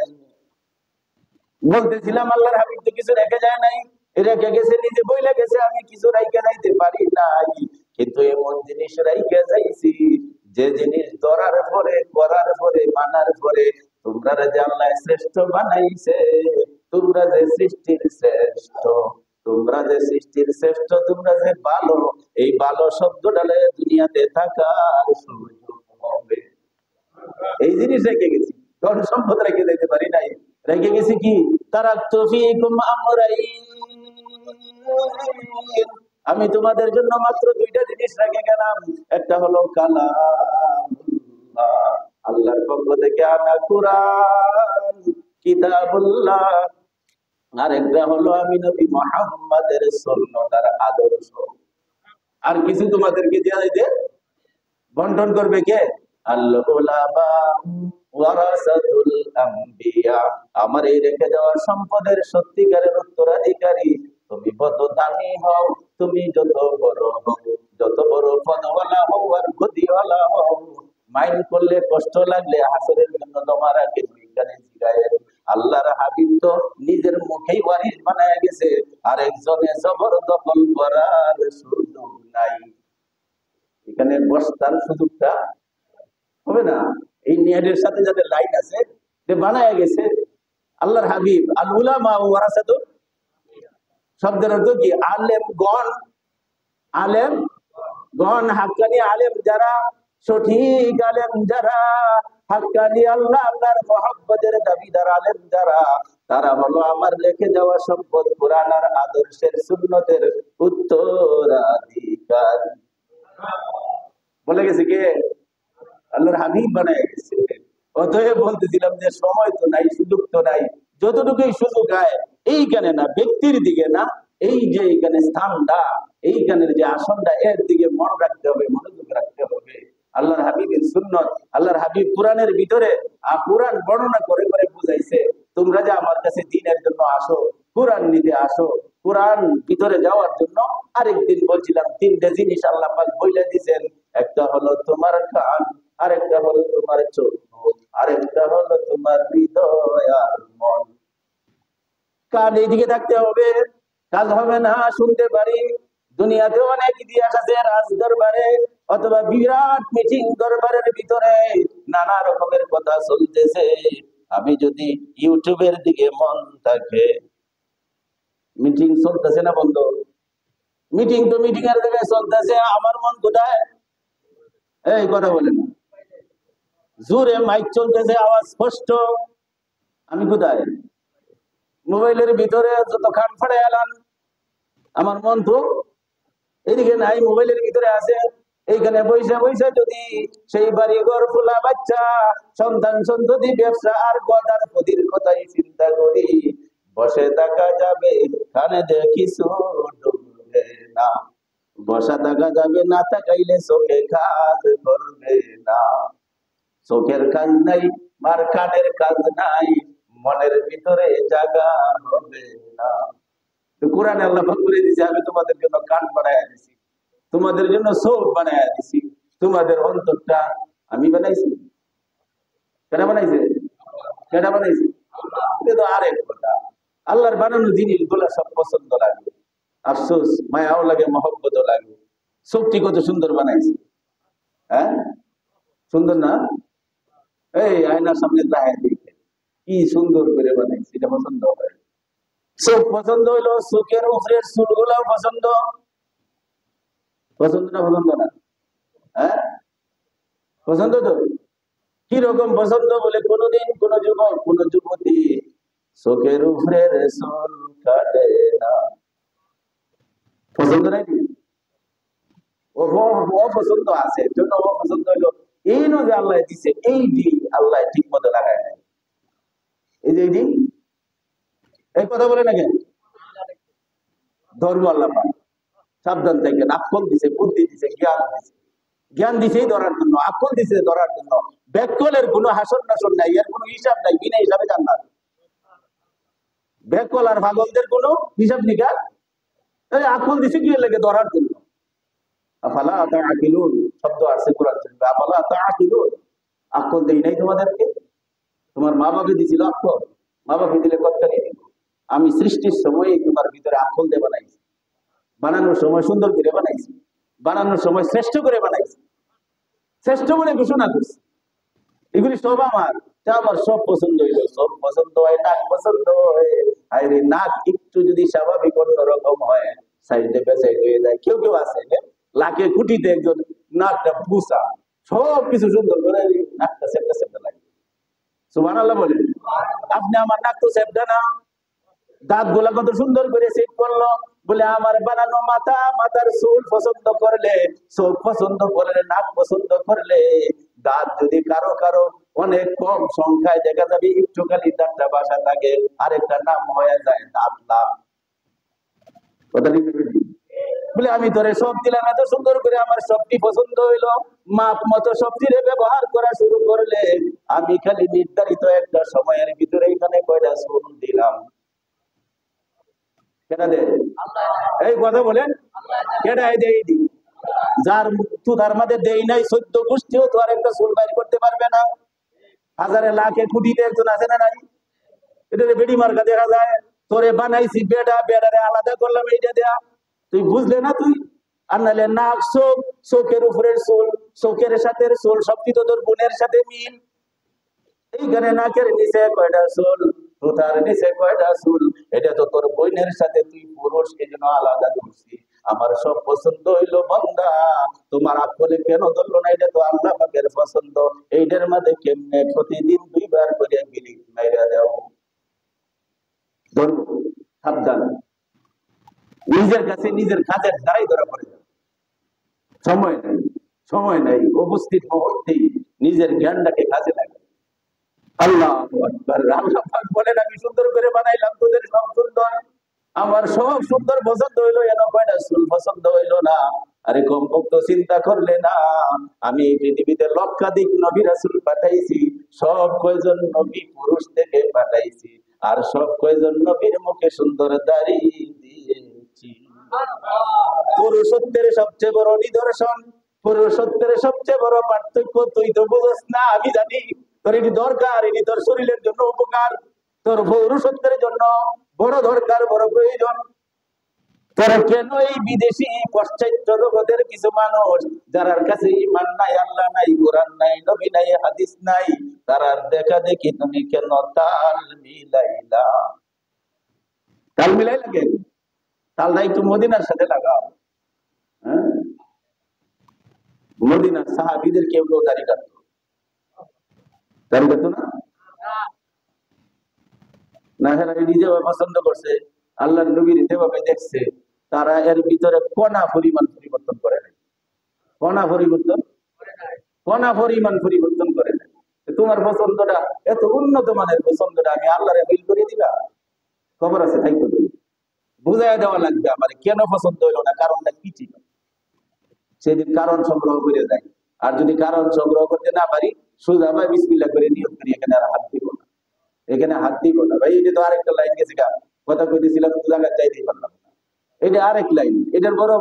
বলতেছিলাম, আল্লাহর হাবিব তো কিছু রেখে যায় নাই, রেখে গেছে, নিজে বইলে গেছে, আমি কিছু রাইখে যাইতে পারি নাই, কিন্তু এমন জিনিস রাইখে যাইছি, যে জিনিস ধরার পরে, করার পরে, মানার পরে তোমরা যে আল্লাহ শ্রেষ্ঠ বানাইছে, তোমরা যে সৃষ্টির শ্রেষ্ঠ, তোমরা যে সৃষ্টির শ্রেষ্ঠ, তোমরা যে ভালো, এই ভালো শব্দটা দুনিয়াতে থাকার সুযোগ হবে। এই জিনিস রেখে গেছি, ধন সম্পদ রেখে যেতে পারি নাই, রেখে গেছি কি, তারাকতু ফীকুম আমরাইন, আমি তোমাদের জন্য মাত্র 2টা জিনিস রেখে গেলাম। একটা হলো কালামুল্লাহ, আল্লাহর পক্ষ থেকে আনা কুরআন, কিতাবুল্লাহ, আর একটা হলো আমি নবী মুহাম্মাদের সুন্নাত আর আদর্শ। আর কিছু তোমাদেরকে দেয়া যাইতে বন্টন করবে কে? আল উলামা ওয়ারাসাতুল আম্বিয়া, আমার এই রেখে যাওয়া সম্পদের সত্যিকারের উত্তরাধিকারী তুমি কত দামি হও, তুমি যত বড় হও, যত বড় পদওয়ালা হও আর গদিওয়ালা হও, মাইন্ড করলে কষ্ট লাগলে হাসরের জন্য তোমার আগে বিজ্ঞানে জিগায়েন। আল্লাহর হাবিব তো নিজের মুখেই ওয়ারিস বানায় গেছে, আর একজনে জবর দখল করার সুযোগ নাই। এখানে বসতার সুযোগটা হবে না। এই নিয়াদের সাথে যাদের লাইন আছে যে বানায় গেছে আল্লাহর হাবিব। আল উলামা ওয়ারাসাতুল, শব্দের অর্থ কি? আলেম গণ, আলেম গণ, হাক্কানি আলেম যারা, সঠিক আলেম যারা, হাক্কানি আল্লাহ আল্লাহর মহব্বতের দাবিদার আলেম যারা, তারা হলো আমার রেখে যাওয়া সম্পদ কোরআন আর আদর্শের সুন্নতের উত্তরাধিকার। বলে গেছে কে? আল্লাহর হাবিব বানায় গেছে। অতএব বলতেছিলাম যে সময় তো নাই, সুযোগ তো নাই, যতটুকুই সুযোগ হয় এইখানে না, ব্যক্তির দিকে না, এই যে এইখানে স্থানটা, এইখানের যে আসনটা, এর দিকে মন রাখতে হবে, মনোযোগ রাখতে হবে। আল্লাহর হাবিবের সুন্নত, আল্লাহর হাবিব কোরআনের ভিতরে কোরআন বর্ণনা করে করে বুঝাইছে, তোমরা যে আমার কাছে দ্বীনের জন্য আসো, কোরআন নিতে আসো, কোরআন ভিতরে যাওয়ার জন্য। আরেকদিন বলছিলাম তিনটে জিনিস আল্লাহ পাক বইলে দিয়েছেন, একটা হলো তোমার কান, আরেকটা হলো তোমার চোখ, আরেকটা হলো তোমার হৃদয় আর মন। কান এইদিকে থাকতে হবে, কাজ হবে না শুনতে পারি। দুনিয়াতে অনেক ইতিহাস আছে, রাজ দরবারে অথবা বিরাট মিটিং দরবারের ভিতরে নানা রকমের কথা চলতেছে। আমি যদি ইউটিউবের দিকে মন থাকে, মিটিং চলতেছে না বন্ধ? মিটিং তো মিটিং এর জায়গায় চলতেছে, আমার মন কোথায়? এই কথা বলেন, জোরে মাইক চলতেছে, আওয়াজ স্পষ্ট, আমি কোথায়? মোবাইলের ভিতরে যত কান ফাড়ে এলান, আমার মন তো এদিকে নাই, মোবাইলের ভিতরে আছে। এইখানে বৈশা বৈশা যদি সেই বাড়ি ঘর, ফুলা বাচ্চা, সন্তান সন্ততি, ব্যবসা আর গদার পদির কথাই চিন্তা করি, বসে থাকা যাবে, কানে দিয়ে কিছু ঢুকবে না। বসা থাকা যাবে না, তাকাইলে চোখে কাজ করবে না। চোখের কাজ নাই, আর কানের কাজ নাই, মনের ভিতরে জায়গা হবে না। কোরআনে আল্লাহ পাক বলে দিয়েছে, আমি তোমাদের জন্য কান বানায়া দিছি, তোমাদের জন্য চোখ বানায়া দিছি, তোমাদের অন্তরটা আমি বানাইছি। কেন বানাইছে? কেন বানাইছে? তো আরেক কথা, আল্লাহর বানানো জিনিসগুলো সব পছন্দ লাগে, আফসোস মায়াও লাগে, মহব্বতও লাগে। চোখটি কত সুন্দর বানাইছে, হ্যাঁ সুন্দর না? এই আয়নার সামনে দাঁড়ায় দেখে কি সুন্দর করে বানাইছে, এটা পছন্দ হয়। চোখ পছন্দ হইলো, চোখের উপরের চুলগুলাও পছন্দ, পছন্দ না? পছন্দ না? হ্যাঁ পছন্দ তো। কি রকম পছন্দ বলে, কোনদিন কোন যুবক কোন যুবতী চোখের উপরের চুল কাটে না, পছন্দ নাই? অপছন্দ আছে, জন্য অপছন্দ হইলো এই নয় যে আল্লাহ দিছে, এই দিন আল্লাহ ঠিক মতো লাগায় নাই। এই যে এই দিন, এই কথা বলে না কেন? ধর্ম আল্লাহ পাক সাবধান থাকেন, আকল দিছে, বুদ্ধি দিছে, জ্ঞান দিছে, জ্ঞান দিছেই ধরার জন্য, আকল দিছে ধরার জন্য। ব্যাকলের কোনো হাসন নাসন নাই, এর কোনো হিসাব নাই, বিনা হিসাবে জান্নাত। ব্যাকল আর পাগলদের কোনো হিসাব নিকাশ, এই আকল দিছে কি লাগে? ধরার জন্য। আফালা তাআকিলুন শব্দ আছে কোরআন শরীফে, আফালা তাআকিলুন, আকল দেই নাই তোমাদেরকে? তোমার মা বাবা দিছিল আকল? মা বাবা দিলে কতখানি দিল? আমি সৃষ্টির সময় তোমার ভিতরে আকল দিয়ে বানাইছি, বানানোর সময় সুন্দর করে বানাইছি, বানানোর সময় শ্রেষ্ঠ করে বানাইছি, শ্রেষ্ঠ বলে ঘোষণা করছি। এগুলি সব আমার, আমার সব পছন্দ হইলো, সব পছন্দ হয়, নাক পছন্দ হয়। আরে নাক একটু যদি স্বাভাবিক অন্যরকম হয়, সাইডে বেঁচে হয়ে যায়। কেউ কেউ আছে লাখে কুটিতে একজন নাকটা পুষা, সব কিছু সুন্দর করে নাকটা সেপটা সেপটা লাগে। সুবহানাল্লাহ বলেন। আপনি আমার নাক তো সেপটা না, দাঁত গুলা কত সুন্দর করে সেট করলো, বলে আমার বানানো মাথা, মাথার চুল পছন্দ করলে, চোখ পছন্দ করলে, নাক পছন্দ করলে, দাঁত যদি কারো কারো অনেক কম সংখ্যায় দেখা যাবে, একটু খালি দাঁতটা বাসা থাকে, আরেকটা নাম হয়ে যায় দাঁত লাভ। কথা ঠিক বলে আমি তোরে সব দিলাম, এত সুন্দর করে আমার সবটি পছন্দ হইলো, মাপ মতো সবটিরে ব্যবহার করা শুরু করলে আমি খালি নির্ধারিত একটা সময়ের ভিতরে এখানে কয়টা চুল দিলাম? কেটা দেয়? এই কথা বলেন, কেটাই দেয়? যার মৃত্যু তার মাঝে দেই নাই 14 গোষ্ঠীও তো আর একটা চুল বাইর করতে পারবে না। হাজারে লাখে কোটিতে একজন আছে না নাই? এটা বেডি মার্কা দেখা যায়। তোরে বানাইছি বেডা, বেডারে আলাদা করলাম এইটা দেয়া, তুই বুঝলে না? তুই আর নাহলে নাক, চোখ, চোখের উপরের চুল, চোখের সাথে চুল সবটি তো তোর বোনের সাথে মিল। এইখানে নাকের নিচে কয়টা চুল, তোতার নিচে কয়টা চুল, এটা তো তোর বোনের সাথে তুই পুরুষ, এই জন্য আলাদা করছি। আমার সব পছন্দ হইলো বান্দা, তোমার আকলে কেন ধরলো না? এটা তো আল্লাহ পাকের পছন্দ। এইটার মধ্যে কেমনে প্রতিদিন 2 বার করে বিলিং মাইরা দাও। ধরবো, সাবধান। নিজের কাছে নিজের কাজের দ্বারাই ধরা পড়ে যাবে। সময় নাই, সময় নাই, উপস্থিত মুহূর্তেই নিজের জ্ঞানটাকে কাজে লাগে। আল্লাহ আকবার। আল্লাহ পাক বলেন আমি সুন্দর করে বানাইলাম, তোদের সব সুন্দর, আমার সব সুন্দর পছন্দ হইলো, এন কয়টা চুল পছন্দ হইলো না? আরে কমপক্ষে চিন্তা করলে না, আমি এই পৃথিবীতে লক্ষাধিক নবী রাসূল পাঠাইছি, সব কয়জন নবী পুরুষ থেকে পাঠাইছি, আর সব কয়জন নবীর মুখে সুন্দর দাড়ি দিয়েছি। পুরুষত্বের সবচেয়ে বড় নিদর্শন, পুরুষত্বের সবচেয়ে বড় পার্থক্য তুই তো বুঝস না, আমি জানি। তোর এটি দরকার, এটি তোর শরীরের জন্য উপকার, তোর পুরুষত্বের জন্য বড় দরকার, বড় প্রয়োজন। তোর কেন এই বিদেশি পাশ্চাত্য জগতের কিছু মানুষ যার কাছে ঈমান নাই, আল্লাহ নাই, কোরআন নাই, নবী নাই, হাদিস নাই, তারা দেখা দেখি তুমি কেন তাল মিলাইলা? তাল মিলাই লাগে, তালটা একটু মদিনার সাথে লাগাও। হ্যাঁ, মদিনার সাহাবীদের কেউ কেউ দাড়ি কাটতো, দাড়ি কাটতো না? না, এরা নিজেভাবে পছন্দ করছে, আল্লাহর নবীর যেভাবে দেখছে, তারা এর ভিতরে কণা পরিমাণ পরিবর্তন করে নাই। কণা পরিবর্তন, কণা পরিমাণ পরিবর্তন করে নাই। তোমার পছন্দটা এত উন্নত মানের পছন্দটা আমি আল্লাহরে ফিল করে দিলা, খবর আছে তাই করবে, বুঝাই দেওয়া লাগবে আমার কেন পছন্দ হইলো না, কারণটা কি ছিল। সেদিন কারণ সংগ্রহ করে যায়। আর যদি কারণ সংগ্রহ করতে না পারি, সোজা ভাই বিসমিল্লাহ করে নিয়ত করি, এখানে আর হাত দিব না, এখানে হাত দিব না। ভাই এটা তো আরেকটা লাইন গেছে, কথা কইতেছিলাম তো জায়গায় যাইতেই পারলাম না, এটা আরেক লাইন। এটার বড়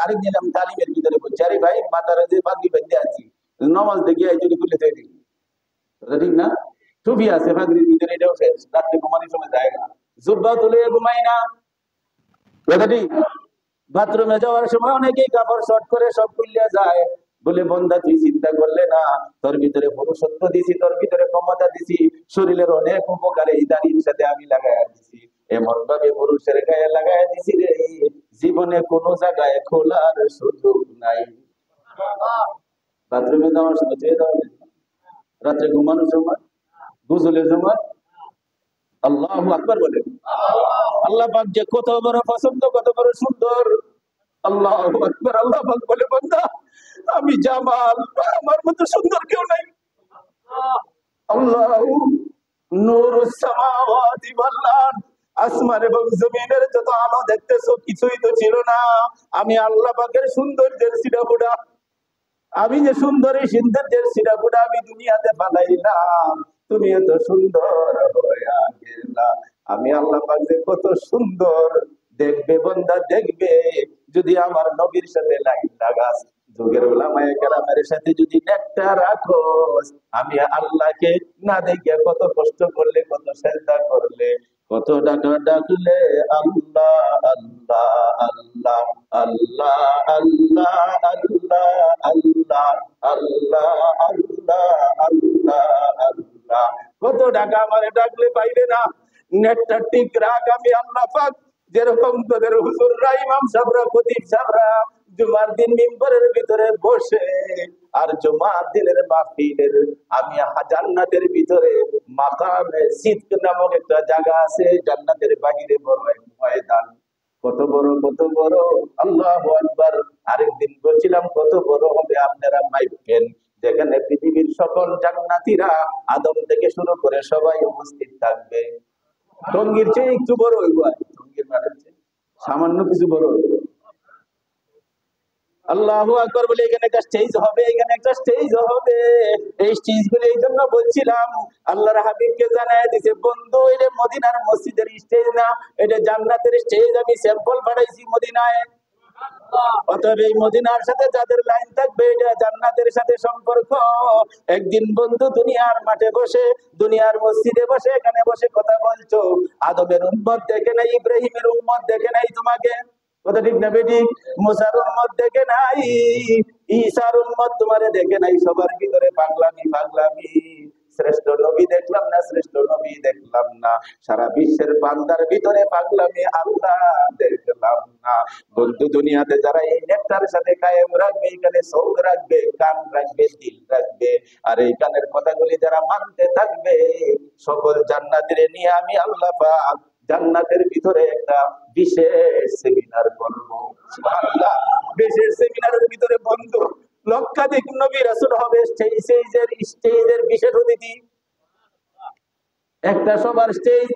আরেক দিন আমি তালিমের ভিতরে বলছি, আরে ভাই মাথার যে পাগড়ি বেঁধে আছি, নমাজ দেখে যদি খুলে তৈরি, ঠিক না? টুপি আছে পাগড়ির ভিতরে, এটাও শেষ, রাত্রে ঘুমানোর সময় যায় না, জুব্বা তুলে ঘুমাই না, কথা ঠিক। বাথরুমে যাওয়ার সময় অনেকেই কাপড় শর্ট করে সব খুলিয়া যায়, বলে বন্দা তুই চিন্তা করলে না, তোর ভিতরে পুরুষত্ব দিছি, তোর ভিতরে ক্ষমতা দিছি, শরীরের অনেক উপকারে এই দাড়ির সাথে আমি লাগাইয়া দিছি, এমন ভাবে পুরুষের গায়ে লাগাইয়া দিছি রে, জীবনে কোনো জায়গায় খোলার সুযোগ নাই। বাথরুমে যাওয়ার সময় চেয়ে যাওয়া, রাত্রে ঘুমানোর সময়, গোসলের সময়, আল্লাহু আকবার বলে। আল্লাহ পাক যে কত বড় পছন্দ, কত বড় সুন্দর, আল্লাহু আকবার। আল্লাহ পাক বলে বান্দা আমি জামাল, আমার মতো সুন্দর কেউ নাই। আল্লাহু নূরুস সামাওয়াতি ওয়াল আরদ, আসমান এবং জমিনের যত আলো দেখতেছো কিছুই তো ছিল না, আমি আল্লাহ পাকের সৌন্দর্যের সিরাপুডা, আমি যে সুন্দর এই সৌন্দর্যের সিরাপুডা আমি দুনিয়াতে বানাইলাম, তুমি এত সুন্দর হইয়া গেলা। আমি আল্লাহ পাক যে কত সুন্দর, দেখবে বান্দা দেখবে, যদি আমার নবীর সাথে লাইন লাগাস, যুগের উলামায়ে কেরামের সাথে যদি একটা রাখোস, আমি আল্লাহকে না দেখে কত কষ্ট করলে, কত সেজদা করলে, কত ডাকা ডাকলে, আল্লাহ আল্লাহ আল্লাহ আল্লাহ আল্লাহ আল্লাহ আল্লাহ আল্লাহ আল্লাহ আল্লাহ আল্লাহ, কত ডাকা আমারে ডাকলে পাইলে না। নেটটা ঠিক রাখ, আমি আল্লাহ পাক যেরকম তোদের হুজুররা, ইমাম সাহেবরা, খতিব সাহেবরা জুমার দিন মিম্বরের ভিতরে বসে আর জুমার দিনের মাহফিলের, আমি জান্নাতের ভিতরে মাকামে সিদক নামক একটা জায়গা আছে, জান্নাতের বাহিরে বড় ময়দান, কত বড়, কত বড়, আল্লাহু আকবার। আরেকদিন বলছিলাম কত বড় হবে আপনারা মাইপেন, যেখানে পৃথিবীর সকল জান্নাতীরা আদম থেকে শুরু করে সবাই উপস্থিত থাকবে। টঙ্গীর চেয়ে একটু বড় হইব, টঙ্গীর মাঠের চেয়ে সামান্য কিছু বড় হইব। আল্লাহু আকবার বলে এখানে একটা স্টেজ হবে, এখানে একটা স্টেজ হবে। এই স্টেজ গুলো এই জন্য বলছিলাম, আল্লাহর হাবিবকে জানায় দিছে বন্ধু, এটা মদিনার মসজিদের স্টেজ না, এটা জান্নাতের স্টেজ। আমি স্যাম্পল পাঠাইছি মদিনায়। অতএব এই মদিনার সাথে যাদের লাইন থাকবে, এটা জান্নাতের সাথে সম্পর্ক। একদিন বন্ধু দুনিয়ার মাঠে বসে, দুনিয়ার মসজিদে বসে, এখানে বসে কথা বলছো, আদমের উম্মত দেখে নাই, ইব্রাহিমের উম্মত দেখে নাই তোমাকে, কথা ঠিক না বেঠিক? মুসার উম্মত দেখে নাই, ঈসার উম্মত তোমারে দেখে নাই। সবার ভিতরে পাগলামি পাগলামি। শ্রেষ্ঠ নবী দেখলাম না, শ্রেষ্ঠ নবী দেখলাম না, সারা বিশ্বের বান্দার ভিতরে পাগলামি আল্লাহ দেখলাম না। বন্ধু দুনিয়াতে যারা এই নেকটার সাথে কায়েম রাখবে, এখানে চোখ রাখবে, কান রাখবে, দিল রাখবে, আর এই কানের কথাগুলি যারা মানতে থাকবে, সকল জান্নাতীরে নিয়ে আমি আল্লাহ পাক জান্নাতের ভিতরে একটা বিশেষ সেমিনার করব। সুবহানাল্লাহ। বিশেষ সেমিনারের ভিতরে বন্ধু লক্ষাধিক নবী রাসূল হবে, স্টেজের বিশেষ অতিথি। একটা সবার স্টেজ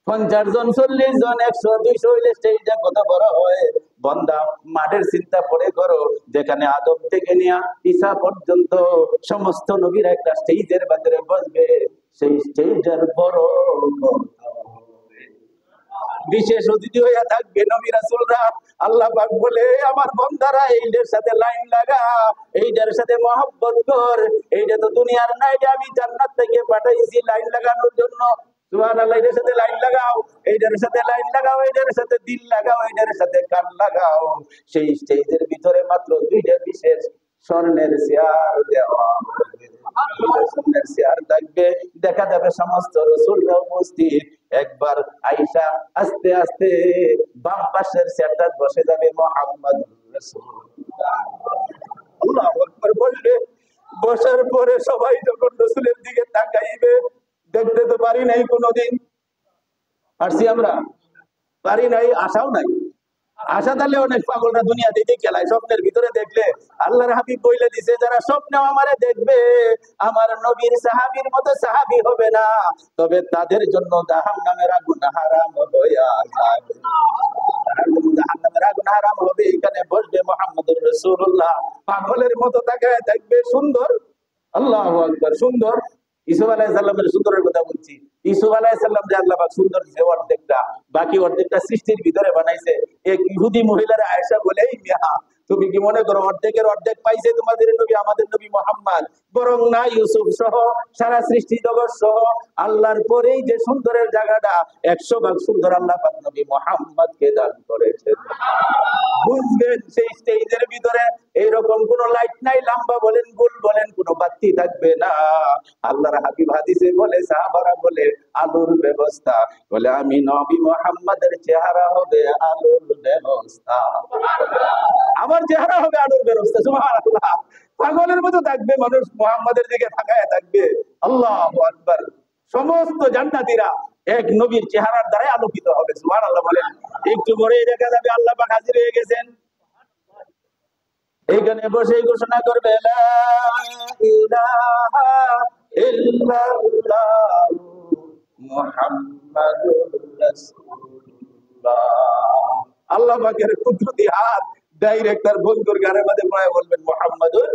50 জন, 40 জন, 100, 200 হইলে স্টেজটা কত বড় হয়। বন্দা মাঠের চিন্তা পড়ে করো, যেখানে আদম থেকে নিয়ে ঈসা পর্যন্ত সমস্ত নবীরা একটা স্টেজের ভিতরে বসবে, সেই স্টেজের বড় বিশেষ অতিথি হইয়া থাকবে নবী রাসূলরা। আল্লাহ পাক বলে, আমার বান্দারা এইটার সাথে লাইন লাগা, এইটার সাথে মহব্বত কর, এইটা তো দুনিয়ার না, এটা আমি জান্নাত থেকে পাঠাইছি লাইন লাগানোর জন্য। সুবহানাল্লাহ। এটার সাথে লাইন লাগাও, এইটার সাথে লাইন লাগাও, এইটার সাথে দিল লাগাও, এইটার সাথে কান লাগাও। সেই স্টেজের ভিতরে মাত্র 2টা বিশেষ স্বর্ণের চেয়ার দেওয়া হবে। স্বর্ণের চেয়ার থাকবে, দেখা যাবে সমস্ত রাসূলরা উপস্থিত। একবার আয়েশা আস্তে আস্তে বাম পাশের চেয়ারটা বসে যাবে মুহাম্মদুর রাসূলুল্লাহ। আল্লাহু আকবার বলবে। বসার পরে সবাই যখন রাসূলের দিকে তাকাইবে, দেখতে তো পারি নাই কোনোদিন, পারছি আমরা? পারি নাই, আশাও নাই। আশা তাহলে অনেক পাগলরা দুনিয়াতে খেলায়, স্বপ্নের ভিতরে দেখলে। আল্লাহর হাবিব বইলে দিছে, যারা স্বপ্নে আমারে দেখবে, আমার নবীর সাহাবীর মতো সাহাবী হবে না, তবে তাদের জন্য জাহান্নামের আগুন হারাম হইয়া যাবে। জাহান্নামের আগুন হারাম হবে। এখানে বসবে মুহাম্মদুর রাসূলুল্লাহ, পাগলের মতো তাকায় দেখবে, সুন্দর। আল্লাহু আকবার। সুন্দর। ইউসুফ আলাইহিস সালামের সুন্দরের কথা বলছি। ইউসুফ আলাইহিস সালাম যে আল্লাহ পাক সুন্দর দিয়েছে অর্ধেকটা, বাকি অর্ধেকটা সৃষ্টির ভিতরে বানাইছে। এক ইহুদি মহিলার আয়েশা বলেই, মিয়া তুমি কি মনে করো অর্ধেকের অর্ধেক পাইছে তোমাদের নবী, আমাদের নবী মুহাম্মদ? বরং না, ইউসুফ সহ সারা সৃষ্টি জগৎ সহ আল্লাহর পরেই যে সুন্দরের জায়গাটা 100 ভাগ সুন্দর আল্লাহ পাক নবী মুহাম্মদকে দান করেছেন। বুঝবেন, সেই স্টেজের ভিতরে এইরকম কোন লাইট নাই, লম্বা বলেন গোল বলেন, কোন বাতি থাকবে না। আল্লাহর হাবিব হাদিসে বলে, সাহাবারা বলে, আলোর ব্যবস্থা, বলে আমি নবী মুহাম্মদের চেহারা হবে আলোর ব্যবস্থা, আমার চেহারা হবে আলোর ব্যবস্থা। সুবহানাল্লাহ। পাগলের মতো থাকবে মানুষ, মুহাম্মদের দিকে তাকায় থাকবে। আল্লাহু আকবার। সমস্ত জান্নাতীরা এক নবীর চেহারার দ্বারাই আলোকিত হবে। সুবহানাল্লাহ বলেন। একটু পরেই দেখা যাবে আল্লাহ পাক হাজির হয়ে গেছেন। এইখানে বসে ঘোষণা করবে, লা ইলাহা ইল্লাল্লাহ মুহাম্মাদুর রাসূলুল্লাহ। আল্লাহ পাকের কুদরতি হাত ডাইরেক্ট তার বন্ধুর গানের মধ্যে পড়ে বলবেন, মুহাম্মাদুর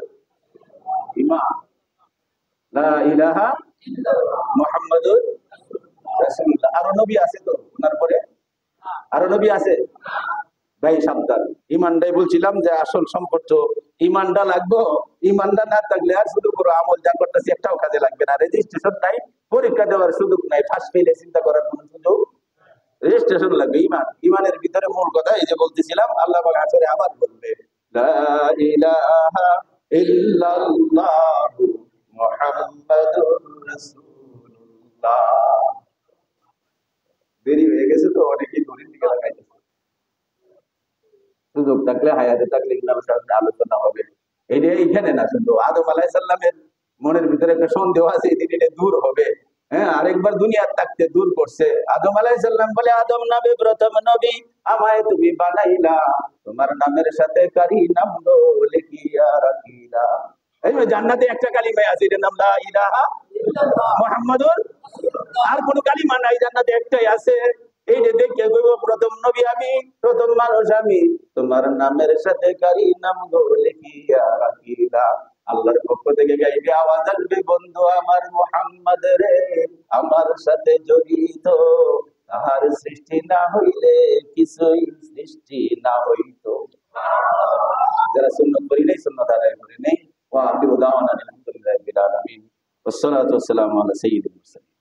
ইমাম, লা ইলাহা ইল্লাল্লাহ মুহাম্মাদুর রাসূলুল্লাহ। আরো নবী আছে তো ওনার পরে? আরো নবী আছে? ভাই সাবধান। ইমানটাই বলছিলাম যে আসল সম্পর্ক, ইমানটা লাগবে। ইমানটা না থাকলে আর শুধু পুরো আমল যা করতেছি একটাও কাজে লাগবে না। রেজিস্ট্রেশন নাই, পরীক্ষা দেওয়ার সুযোগ নাই, ফার্স্ট ফেলে চিন্তা করার কোন সুযোগ। রেজিস্ট্রেশন লাগবে। ইমান, ইমানের ভিতরে মূল কথা এই যে বলতেছিলাম, আল্লাহ পাক আসরে আবার বলবে, লা ইলাহা ইল্লাল্লাহু মুহাম্মাদুর রাসূলুল্লাহ। দেরি হয়ে গেছে তো, অনেকেই দূরের দিকে লাগাইতেছে। সুযোগ থাকলে, হায়াতে থাকলে আলোচনা হবে। এটা এইখানে না, শুধু আদম আলাইহিস সালামের মনের ভিতরে একটা সন্দেহ আছে, এটা দূর হবে। হ্যাঁ, আরেকবার দুনিয়ার থাকতে দূর করছে। আদম আলাইহিস সালাম বলে, আদম নবী প্রথম নবী, আমায় তুমি বানাইলা, তোমার নামের সাথে কারি নাম লিখিয়া রাখিলা। এই জান্নাতে একটা কালিমা আছে, এটার নাম লা ইলাহা ইল্লাল্লাহ মুহাম্মাদুর। আর কোন কালিমা নাই, জান্নাতে একটাই আছে, এই যে দেখে কইব প্রথম নবী আমি, প্রথম মানুষ আমি, তোমার নামের সাথে কারি নাম গো লিখিয়া রাখিলাম। আল্লাহর পক্ষ থেকে গাইবে, আওয়াজ আসবে, বন্ধু আমার মুহাম্মদ রে, আমার সাথে জড়িত, তাহার সৃষ্টি না হইলে কিছুই সৃষ্টি না হইতো। যারা সুন্নত করি নাই, সুন্নত আদায় করি নাই। ওয়া আখিরু দাওয়ানা আলহামদুলিল্লাহি রাব্বিল আলামিন। ওয়াসসালাতু ওয়াসসালামু আলা সাইয়্যিদিল মুরসালিন।